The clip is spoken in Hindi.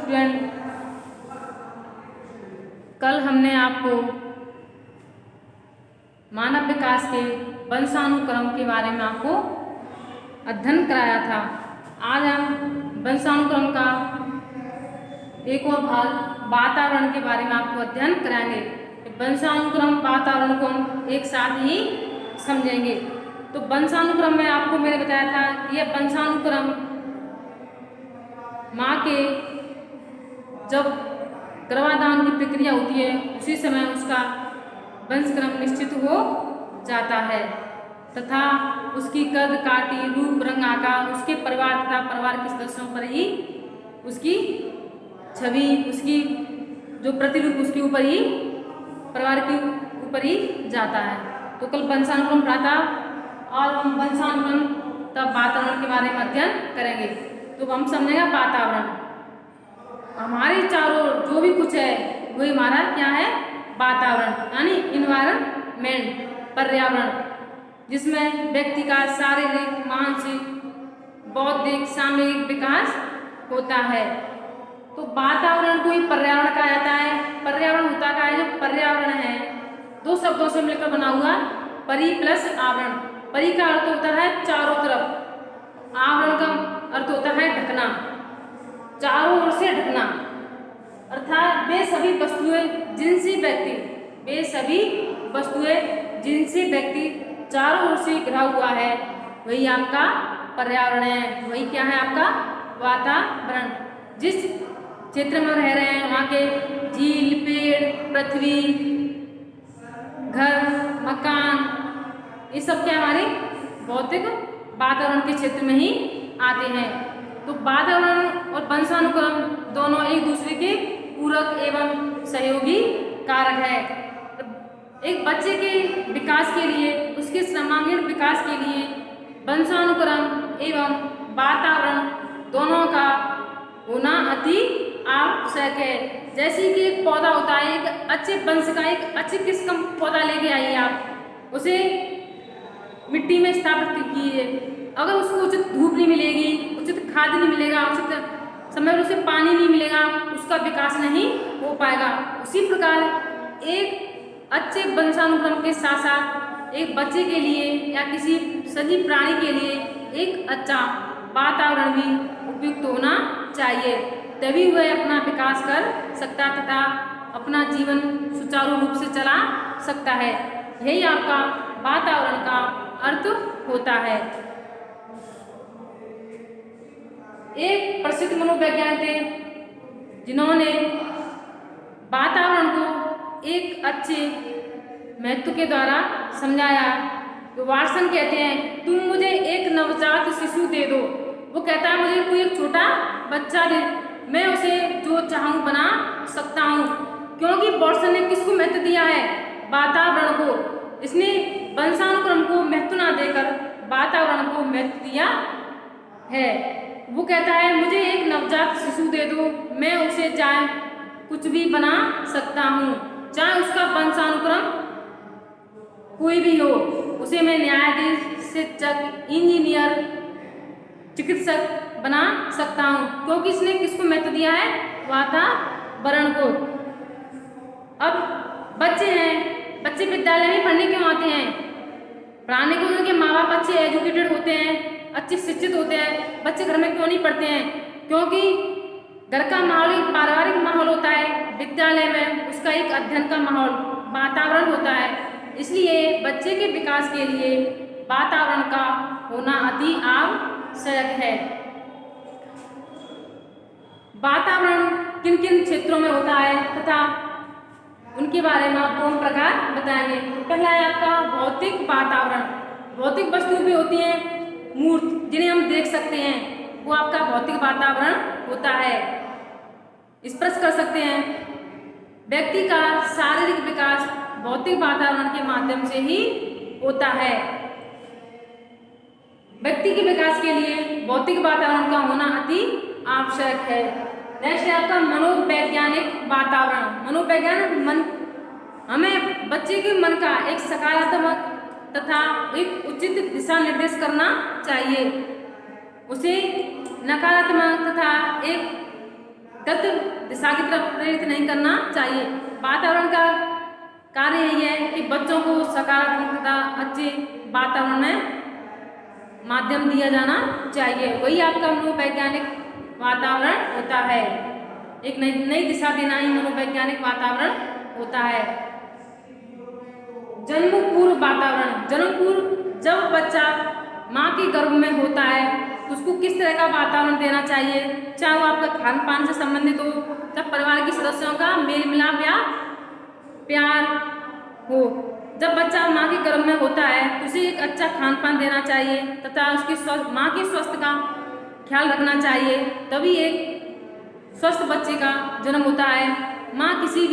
स्टूडेंट, कल हमने आपको मानव विकास के वंशानुक्रम के बारे में आपको अध्ययन कराया था। आज हम वंशानुक्रम का एक और भाग वातावरण के बारे में आपको अध्ययन कराएंगे। वंशानुक्रम वातावरण को हम एक साथ ही समझेंगे। तो वंशानुक्रम में आपको मैंने बताया था कि यह वंशानुक्रम माँ के जब गर्भाधान की प्रक्रिया होती है उसी समय उसका वंशक्रम निश्चित हो जाता है तथा उसकी कद काठी रूप रंग आकार उसके परिवार तथा परिवार के सदस्यों पर ही उसकी छवि उसकी जो प्रतिरूप उसके ऊपर ही परिवार के ऊपर ही जाता है। तो कल वंशानुक्रम पढ़ा था और हम वंशानुक्रम तब वातावरण के बारे में अध्ययन करेंगे। तो हम समझेंगे वातावरण, हमारे चारों जो भी कुछ है वही हमारा क्या है, वातावरण यानी इन्वायरमेंट, पर्यावरण, जिसमें व्यक्ति का शारीरिक मानसिक बौद्धिक सामूहिक विकास होता है। तो वातावरण को ही पर्यावरण कहा जाता है। पर्यावरण होता क्या है, जो पर्यावरण है दो शब्दों से मिलकर बना हुआ, परि प्लस आवरण। परि का अर्थ होता है चारों तरफ, आवरण का अर्थ होता है ढकना, चारों ओर से ढकना, अर्थात वे सभी वस्तुएं जिनसे व्यक्ति चारों ओर से घिरा हुआ है वही आपका पर्यावरण है, वही क्या है आपका वातावरण। जिस क्षेत्र में रह रहे हैं वहाँ के झील पेड़ पृथ्वी घर मकान ये सब क्या हमारे भौतिक वातावरण के क्षेत्र में ही आते हैं। तो वातावरण और वंशानुक्रम दोनों एक दूसरे के पूरक एवं सहयोगी कारक है। एक बच्चे के विकास के लिए उसके सर्वांगीण विकास के लिए वंशानुक्रम एवं वातावरण दोनों का होना अति आवश्यक है। जैसे कि एक पौधा होता है, एक अच्छे वंश का एक अच्छी किस्म का पौधा लेके आइए, आप उसे मिट्टी में स्थापित कीजिए, अगर उसको उचित धूप नहीं मिलेगी, उचित खाद नहीं मिलेगा, उचित समय पर उसे पानी नहीं मिलेगा, उसका विकास नहीं हो पाएगा। उसी प्रकार एक अच्छे वंशानुक्रम के साथ साथ एक बच्चे के लिए या किसी सजीव प्राणी के लिए एक अच्छा वातावरण भी उपयुक्त होना चाहिए, तभी वह अपना विकास कर सकता तथा अपना जीवन सुचारू रूप से चला सकता है। यही आपका वातावरण का अर्थ होता है। एक प्रसिद्ध मनोवैज्ञानिक थे जिन्होंने वातावरण को एक अच्छे महत्व के द्वारा समझाया। तो वाटसन कहते हैं, तुम मुझे एक नवजात शिशु दे दो, वो कहता है मुझे कोई एक छोटा बच्चा दे, मैं उसे जो चाहूँ बना सकता हूँ। क्योंकि वाटसन ने किसको महत्व दिया है, वातावरण को। इसने वंशानुक्रम को महत्व ना देकर वातावरण को महत्व दिया है। वो कहता है मुझे एक नवजात शिशु दे दो, मैं उसे चाहे कुछ भी बना सकता हूँ, चाहे उसका वंशानुक्रम कोई भी हो, उसे मैं न्यायाधीश शिक्षक इंजीनियर चिकित्सक बना सकता हूँ। क्योंकि इसने किसको महत्व दिया है, वातावरण को। अब बच्चे हैं, बच्चे विद्यालय में पढ़ने क्यों आते हैं, पढ़ाने के उनके माँ बाप अच्छे एजुकेटेड होते हैं, अच्छे शिक्षित होते हैं। बच्चे घर में क्यों नहीं पढ़ते हैं, क्योंकि घर का माहौल एक पारिवारिक माहौल होता है, विद्यालय में उसका एक अध्ययन का माहौल वातावरण होता है। इसलिए बच्चे के विकास के लिए वातावरण का होना अति आवश्यक है। वातावरण किन किन क्षेत्रों में होता है तथा उनके बारे में आपको हम प्रकार बताएंगे। पहला है आपका भौतिक वातावरण। भौतिक वस्तु भी होती है मूर्त जिन्हें हम देख सकते हैं, वो आपका भौतिक वातावरण होता है। स्पर्श कर सकते हैं। व्यक्ति का शारीरिक विकास भौतिक वातावरण के माध्यम से ही होता है। व्यक्ति के विकास के लिए भौतिक वातावरण का होना अति आवश्यक है। नेक्स्ट है आपका मनोवैज्ञानिक वातावरण। मनोवैज्ञानिक मन हमें बच्चे के मन का एक सकारात्मक तथा एक उचित दिशा निर्देश करना चाहिए। उसे नकारात्मक तथा एक गलत दिशा की तरफ प्रेरित नहीं करना चाहिए। वातावरण का कार्य यही है कि बच्चों को सकारात्मकता अच्छे वातावरण में माध्यम दिया जाना चाहिए, वही आपका मनोवैज्ञानिक वातावरण होता है। एक नई दिशा देना ही मनोवैज्ञानिक वातावरण होता है। जन्म पूर्व वातावरण, जन्म पूर्व जब बच्चा माँ के गर्भ में होता है तो उसको किस तरह का वातावरण देना चाहिए, चाहे वो आपका खान पान से संबंधित हो, जब परिवार के सदस्यों का मेल मिलाप या प्यार हो। जब बच्चा माँ के गर्भ में होता है तो उसे एक अच्छा खान पान देना चाहिए तथा उसकी माँ के स्वास्थ्य का ख्याल रखना चाहिए, तभी एक स्वस्थ बच्चे का जन्म होता है। माँ किसी भी